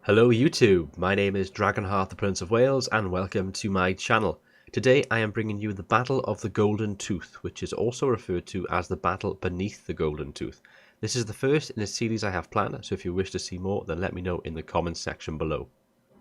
Hello YouTube, my name is Dragonheart the Prince of Wales and welcome to my channel. Today I am bringing you the Battle of the Golden Tooth, which is also referred to as the Battle Beneath the Golden Tooth. This is the first in a series I have planned, so if you wish to see more then let me know in the comments section below.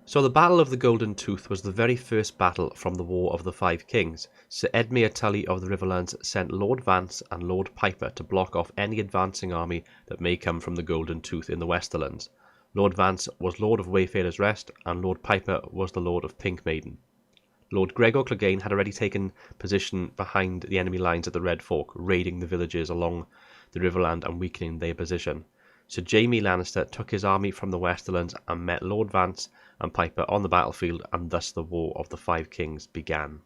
So the Battle of the Golden Tooth was the very first battle from the War of the Five Kings. Sir Edmure Attila of the Riverlands sent Lord Vance and Lord Piper to block off any advancing army that may come from the Golden Tooth in the Westerlands. Lord Vance was Lord of Wayfarer's Rest, and Lord Piper was the Lord of Pink Maiden. Lord Gregor Clegane had already taken position behind the enemy lines at the Red Fork, raiding the villages along the Riverland and weakening their position. So Jaime Lannister took his army from the Westerlands and met Lord Vance and Piper on the battlefield, and thus the War of the Five Kings began.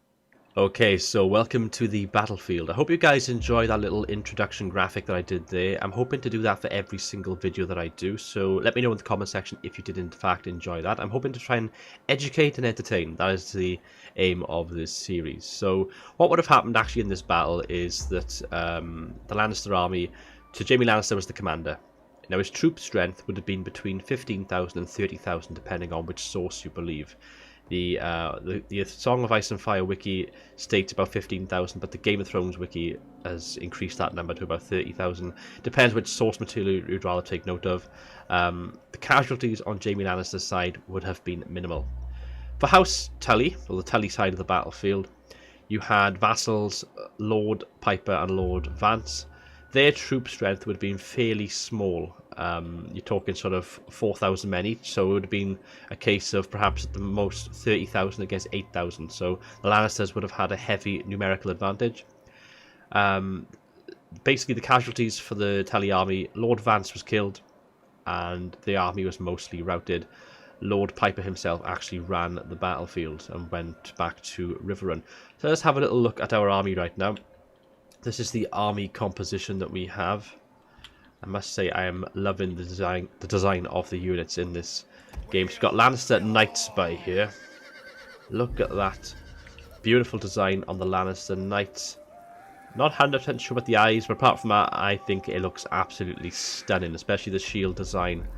Okay, so welcome to the battlefield. I hope you guys enjoy that little introduction graphic that I did there. I'm hoping to do that for every single video that I do, so let me know in the comment section if you did in fact enjoy that. I'm hoping to try and educate and entertain. That is the aim of this series. So what would have happened actually in this battle is that the Lannister army, so Jaime Lannister was the commander. Now his troop strength would have been between 15,000 and 30,000 depending on which source you believe. The Song of Ice and Fire wiki states about 15,000, but the Game of Thrones wiki has increased that number to about 30,000. Depends which source material you'd rather take note of. The casualties on Jaime Lannister's side would have been minimal. For House Tully, or the Tully side of the battlefield, you had vassals Lord Piper and Lord Vance. Their troop strength would have been fairly small. You're talking sort of 4,000 men each, so it would have been a case of perhaps at the most 30,000 against 8,000. So the Lannisters would have had a heavy numerical advantage. Basically, the casualties for the Tully army: Lord Vance was killed, and the army was mostly routed. Lord Piper himself actually ran the battlefield and went back to Riverrun. So let's have a little look at our army right now. This is the army composition that we have. I must say I am loving the design of the units in this game. So we've got Lannister Knights by here. Look at that. Beautiful design on the Lannister Knights. Not 100% sure about the eyes, but apart from that, I think it looks absolutely stunning, especially the shield design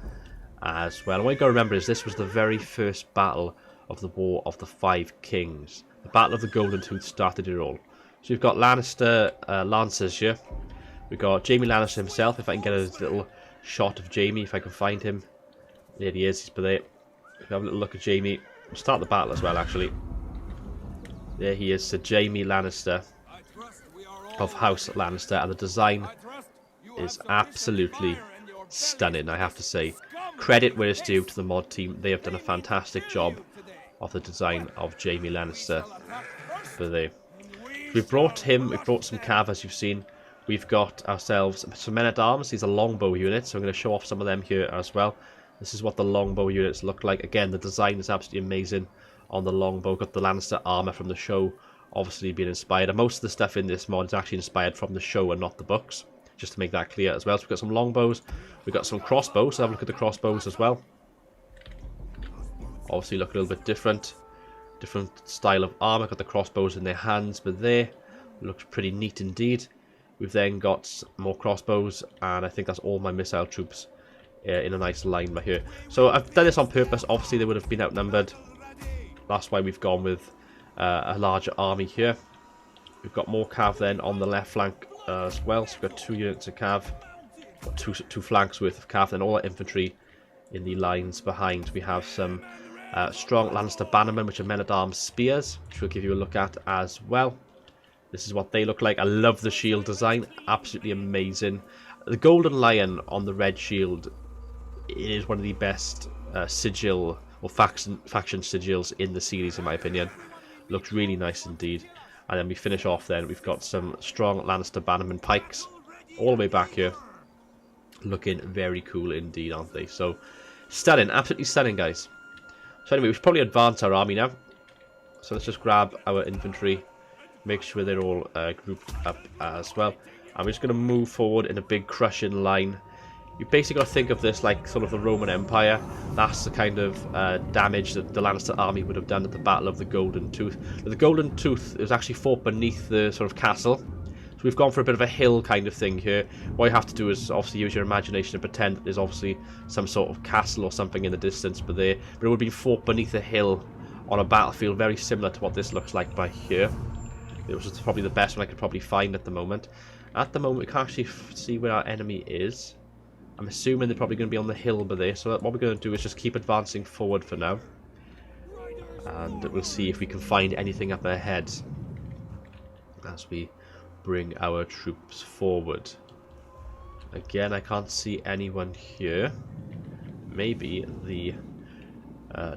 as well. And what you got to remember is this was the very first battle of the War of the Five Kings. The Battle of the Golden Tooth started it all. So we've got Lannister Lancers here. We've got Jaime Lannister himself, if I can get a little shot of Jaime, if I can find him. There he is, he's there. We'll have a little look at Jaime. We'll start the battle as well, actually. There he is, Sir Jaime Lannister of House Lannister, and the design is absolutely stunning, I have to say. Credit where it's due to the mod team. They have done a fantastic job of the design of Jaime Lannister. But there. We've brought some cav, as you've seen. We've got ourselves some men-at-arms. These are longbow units, so I'm going to show off some of them here as well. This is what the longbow units look like. Again, the design is absolutely amazing on the longbow. Got the Lannister armor from the show, obviously being inspired. And most of the stuff in this mod is actually inspired from the show and not the books, just to make that clear as well. So we've got some longbows. We've got some crossbows, so have a look at the crossbows as well. Obviously look a little bit different. Different style of armor. Got the crossbows in their hands, but there looks pretty neat indeed. We've then got more crossbows, and I think that's all my missile troops in a nice line right here. So I've done this on purpose. Obviously they would have been outnumbered. That's why we've gone with a larger army here. We've got more cav then on the left flank as well. So we've got 2 units of cav, two flanks worth of cav, and all our infantry in the lines behind. We have some strong Lannister bannermen, which are men-at-arms spears, which we'll give you a look at as well. This is what they look like. I love the shield design. Absolutely amazing. The golden lion on the red shield, it is one of the best sigil or faction sigils in the series, in my opinion. Looks really nice indeed. And then we finish off then. We've got some strong Lannister bannerman pikes all the way back here. Looking very cool indeed, aren't they? So stunning. Absolutely stunning, guys. So anyway, we should probably advance our army now. So let's just grab our infantry. Make sure they're all grouped up as well. And we're just going to move forward in a big crushing line. You basically got to think of this like sort of the Roman Empire. That's the kind of damage that the Lannister army would have done at the Battle of the Golden Tooth. The Golden Tooth was actually fought beneath the sort of castle. So we've gone for a bit of a hill kind of thing here. What you have to do is obviously use your imagination and pretend that there's obviously some sort of castle or something in the distance, but it would be fought beneath a hill on a battlefield very similar to what this looks like by here. It was probably the best one I could probably find at the moment. At the moment, we can't actually see where our enemy is. I'm assuming they're probably going to be on the hill by there, so what we're going to do is just keep advancing forward for now. And we'll see if we can find anything up ahead as we bring our troops forward. Again, I can't see anyone here. Maybe the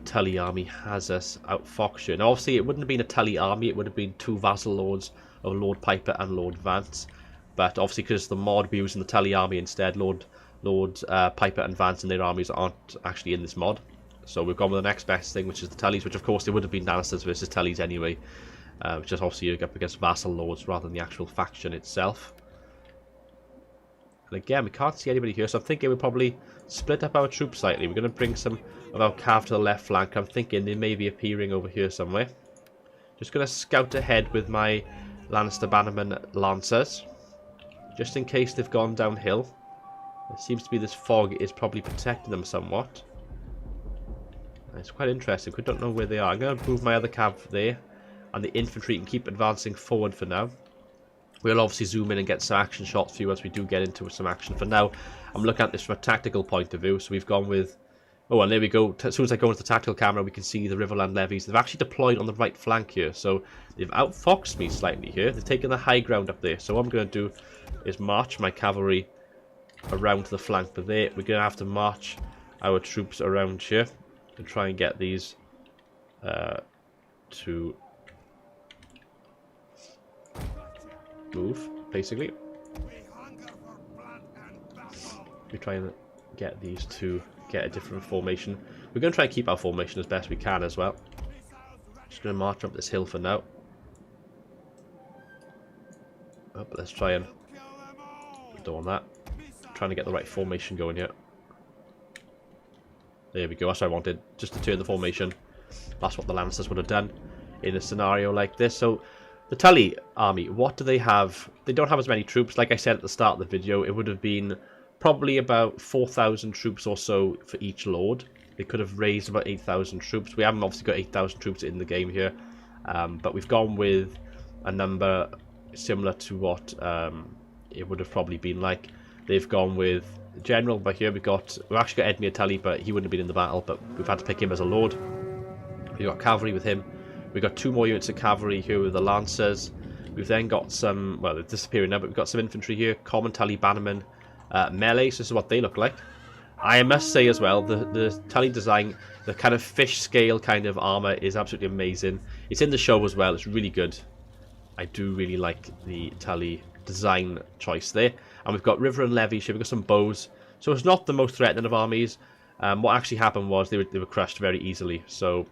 Tully army has us outfoxed here. Now, obviously, it wouldn't have been a Tully army. It would have been two vassal lords of Lord Piper and Lord Vance. But obviously, because the mod, we're using the Tully army instead. Lord Piper and Vance and their armies aren't actually in this mod. So we've gone with the next best thing, which is the Tullys, which of course they would have been Lannisters versus Tullys anyway. Which is obviously up against vassal lords rather than the actual faction itself. And again, we can't see anybody here, so I'm thinking we'll probably split up our troops slightly. We're going to bring some of our cav to the left flank. I'm thinking they may be appearing over here somewhere. Just going to scout ahead with my Lannister Bannerman Lancers, just in case they've gone downhill. It seems to be this fog is probably protecting them somewhat. It's quite interesting. We don't know where they are. I'm going to move my other cav there, and the infantry can keep advancing forward for now. We'll obviously zoom in and get some action shots for you as we do get into some action. For now, I'm looking at this from a tactical point of view. So we've gone with... Oh, and there we go. As soon as I go into the tactical camera, we can see the Riverland levies. They've actually deployed on the right flank here. So they've outfoxed me slightly here. They've taken the high ground up there. So what I'm going to do is march my cavalry around to the flank. But there, we're going to have to march our troops around here to try and get these to move, basically. We try and get these to get a different formation. We're going to try and keep our formation as best we can as well. Just going to march up this hill for now. Oh, but let's try and do on that. Trying to get the right formation going here. There we go, that's what I wanted. Just to turn the formation. That's what the Lannisters would have done in a scenario like this. So the Tully army, what do they have? They don't have as many troops. Like I said at the start of the video, it would have been probably about 4,000 troops or so for each lord. They could have raised about 8,000 troops. We haven't obviously got 8,000 troops in the game here. But we've gone with a number similar to what it would have probably been like. They've gone with the general by here. We've actually got Edmure Tully, but he wouldn't have been in the battle. But we've had to pick him as a lord. We've got cavalry with him. We've got 2 more units of cavalry here with the Lancers. We've then got some, well, they're disappearing now, but we've got some infantry here. Common Tully Bannermen, melee, so this is what they look like. I must say as well, the Tully design, the kind of fish scale kind of armor is absolutely amazing. It's in the show as well, it's really good. I do really like the Tully design choice there. And we've got River and Levies here, we've got some bows. So it's not the most threatening of armies. What actually happened was they were crushed very easily, so...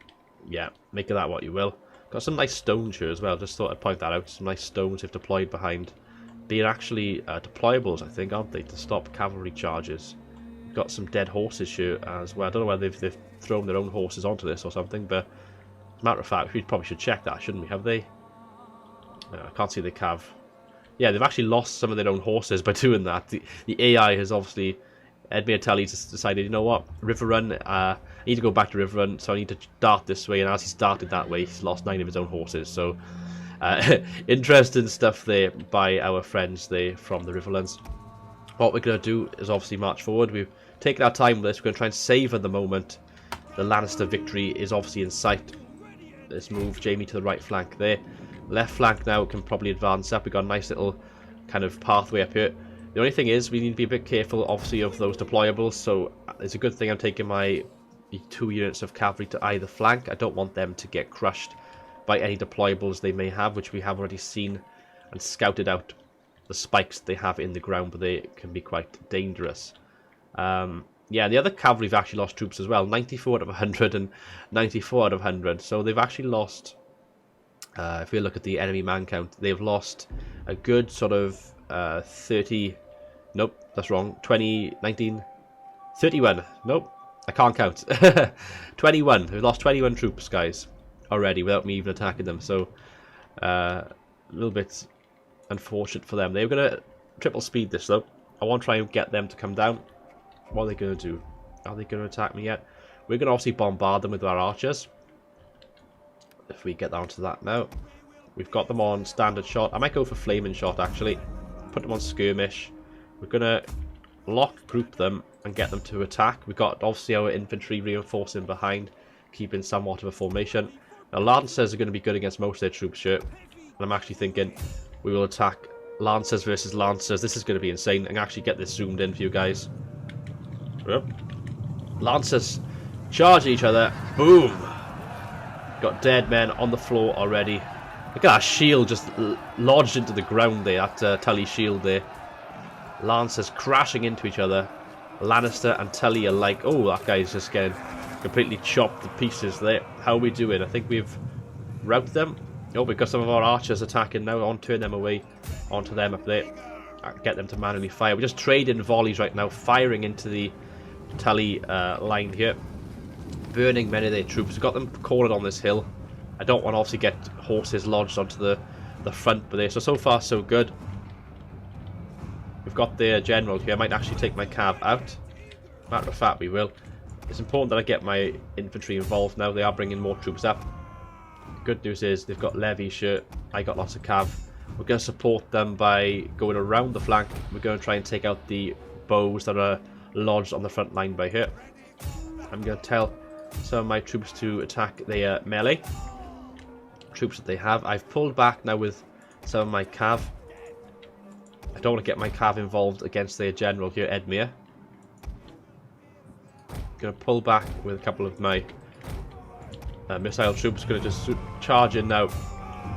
yeah, make of that what you will. Got some nice stones here as well, just thought I'd point that out. Some nice stones they've deployed behind. They're actually deployables, I think, aren't they, to stop cavalry charges. Got some dead horses here as well. I don't know whether they've thrown their own horses onto this or something, but as a matter of fact, we probably should check that, shouldn't we? Have they? I can't see the cav. Yeah, they've actually lost some of their own horses by doing that. The AI has obviously... Edmure Tully just decided, you know what, River Run, I need to go back to River Run, so I need to dart this way, and as he started that way, he's lost 9 of his own horses, so interesting stuff there by our friends there from the Riverlands. What we're going to do is obviously march forward. We've taken our time with this, we're going to try and savour the moment. The Lannister victory is obviously in sight. Let's move Jaime to the right flank there. Left flank now can probably advance up. We've got a nice little kind of pathway up here. The only thing is, we need to be a bit careful, obviously, of those deployables, so it's a good thing I'm taking my 2 units of cavalry to either flank. I don't want them to get crushed by any deployables they may have, which we have already seen and scouted out the spikes they have in the ground, but they can be quite dangerous. Yeah, the other cavalry have actually lost troops as well, 94 out of 100 and 94 out of 100, so they've actually lost, if we look at the enemy man count, they've lost a good sort of 30... Nope, that's wrong. 20, 19, 31. Nope, I can't count. 21. We've lost 21 troops, guys, already, without me even attacking them. So, a little bit unfortunate for them. They're going to triple speed this though. I want to try and get them to come down. What are they going to do? Are they going to attack me yet? We're going to obviously bombard them with our archers. If we get down to that now. We've got them on standard shot. I might go for flaming shot actually. Put them on skirmish. We're going to lock group them and get them to attack. We've got obviously our infantry reinforcing behind, keeping somewhat of a formation. Now Lancers are going to be good against most of their troops here. And I'm actually thinking we will attack Lancers versus Lancers. This is going to be insane. I can actually get this zoomed in for you guys. Yep. Lancers charge each other. Boom! Got dead men on the floor already. Look at that shield just lodged into the ground there. That Tully shield there. Lancers crashing into each other. Lannister and Tully are like, oh, that guy's just getting completely chopped to pieces there. How are we doing? I think we've routed them. Oh, we've got some of our archers attacking now. I want to turn them away onto them up there. Get them to manually fire. We're just trading volleys right now, firing into the Tully line here. Burning many of their troops. We've got them cornered on this hill. I don't want to obviously get horses lodged onto the front, but so far so good. We've got their general here. I might actually take my cav out. Matter of fact, we will. It's important that I get my infantry involved now. They are bringing more troops up. The good news is they've got levies here. I got lots of cav. We're going to support them by going around the flank. We're going to try and take out the bows that are lodged on the front line by here. I'm going to tell some of my troops to attack their melee troops that they have. I've pulled back now with some of my cav. I don't want to get my cav involved against their general here, Edmure. Going to pull back with a couple of my missile troops. Going to just charge in now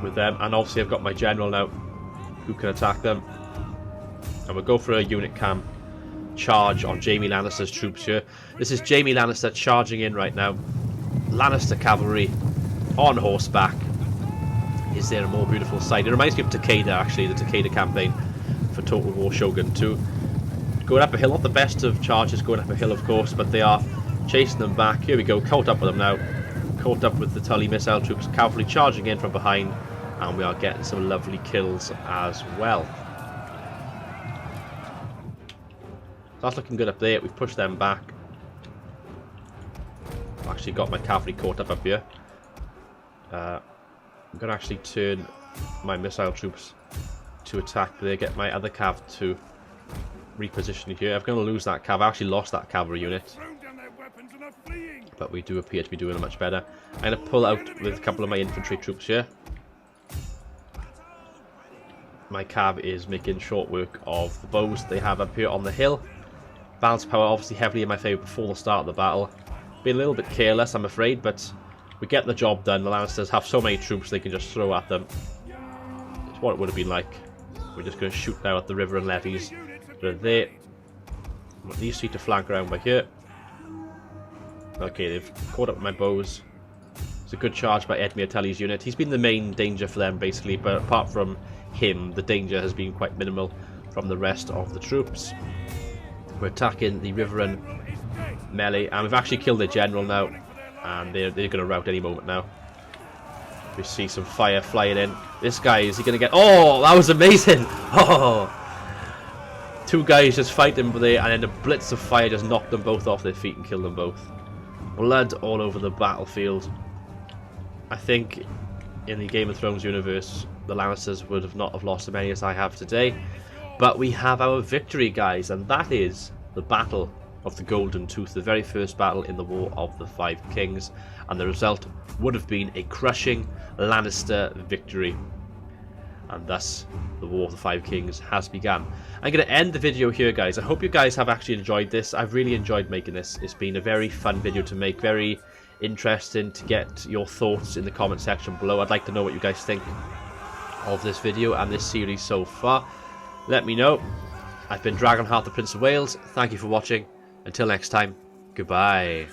with them, and obviously I've got my general now who can attack them. And we'll go for a unit cam charge on Jaime Lannister's troops here. This is Jaime Lannister charging in right now. Lannister cavalry on horseback. Is there a more beautiful sight? It reminds me of Takeda, actually, the Takeda campaign for Total War Shogun 2. Going up a hill, not the best of charges going up a hill, of course, but they are chasing them back. Here we go, caught up with them now. Caught up with the Tully missile troops, cavalry charging in from behind, and we are getting some lovely kills as well. So that's looking good up there. We've pushed them back. I've actually got my cavalry caught up here. I'm going to actually turn my missile troops to attack there, get my other cav to reposition here. I'm going to lose that cav. I actually lost that cavalry unit, but we do appear to be doing much better. I'm going to pull out with a couple of my infantry troops here. My cav is making short work of the bows they have up here on the hill. Balance power obviously heavily in my favour before the start of the battle. Been a little bit careless, I'm afraid, but we get the job done. The Lannisters have so many troops they can just throw at them. It's what it would have been like. We're just going to shoot now at the river and levies. They're there. These three to flank around by here. Okay, they've caught up my bows. It's a good charge by Edmure Tully's unit. He's been the main danger for them, basically, but apart from him, the danger has been quite minimal from the rest of the troops. We're attacking the Riverrun melee, and we've actually killed their general now, and they're going to rout any moment now. We see some fire flying in. This guy, is he going to get... Oh, that was amazing! Oh! Two guys just fighting there, and then a blitz of fire just knocked them both off their feet and killed them both. Blood all over the battlefield. I think in the Game of Thrones universe, the Lannisters would have not have lost as many as I have today. But we have our victory, guys, and that is the Battle of the Golden Tooth, the very first battle in the War of the Five Kings, and the result would have been a crushing Lannister victory. And thus, the War of the Five Kings has begun. I'm going to end the video here, guys. I hope you guys have actually enjoyed this. I've really enjoyed making this. It's been a very fun video to make, very interesting to get your thoughts in the comment section below. I'd like to know what you guys think of this video and this series so far. Let me know. I've been Dragonheart, the Prince of Wales. Thank you for watching. Until next time, goodbye.